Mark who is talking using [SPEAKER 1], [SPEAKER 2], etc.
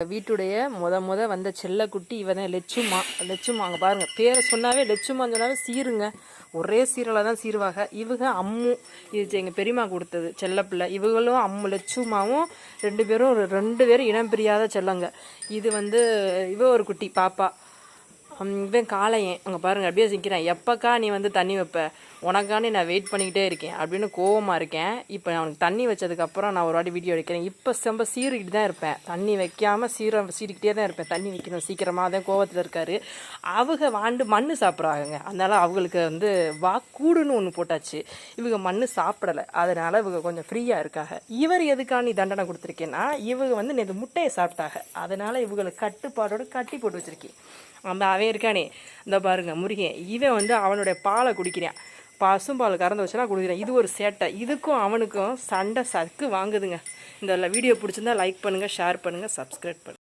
[SPEAKER 1] வீட்டுடைய முத வந்த செல்லக்குட்டி இவ தான் லெச்சுமா. அங்கே பாருங்கள், பேரை சொன்னாவே லெச்சுமான்னு சொன்னாவே சீருங்க. ஒரே சீரலை தான் சீருவாங்க. இவங்க அம்மு, இது எங்கள் பெரியம்மா கொடுத்தது செல்லப்பிள்ளை. இவங்களும் அம்மு லெச்சுமாவும் ரெண்டு பேரும் இனம் பிரியாத செல்லங்க. இது இவ ஒரு குட்டி பாப்பா. இவன் காளையன். அங்கே பாருங்கள், அப்படியே சிக்கிறேன். எப்போக்கா நீ தண்ணி வைப்ப, உனக்காண்டி நான் வெயிட் பண்ணிக்கிட்டே இருக்கேன் அப்படின்னு கோவமாக இருக்கேன். இப்போ அவனுக்கு தண்ணி வச்சதுக்கப்புறம் நான் ஒரு வாட்டி வீடியோ எடுக்கிறேன். இப்போ ரொம்ப சீறிக்கிட்டு தான் இருப்பேன், தண்ணி வைக்காமல் சீரிக்கிட்டே தான் இருப்பேன். தண்ணி வைக்கணும் சீக்கிரமாக தான் கோவத்தில் இருக்கார். அவங்க மண் சாப்பிட்றாங்க. அதனால் அவங்களுக்கு கூடுன்னு ஒன்று போட்டாச்சு. இவங்க மண் சாப்பிடலை, அதனால் இவங்க கொஞ்சம் ஃப்ரீயாக இருக்காங்க. இவர் எதுக்காண்டி தண்டனை கொடுத்துருக்கேன்னா, இவங்க நேற்று முட்டையை சாப்பிட்டாங்க. அதனால் இவங்களுக்கு கட்டுப்பாடோடு கட்டி போட்டு வச்சுருக்கேன். அவன் இருக்கானே, இந்த பாருங்க முருகன், இவன் அவனுடைய பாலை குடிக்கிறான். பசும்பால் கறந்து வச்சுனா குடிக்கிறேன். இது ஒரு சேட்டை. இதுக்கும் அவனுக்கும் சண்டை சக்கு வாங்குதுங்க. இந்த வீடியோ பிடிச்சிருந்தா லைக் பண்ணுங்கள், ஷேர் பண்ணுங்கள், சப்ஸ்கிரைப் பண்ணுங்கள்.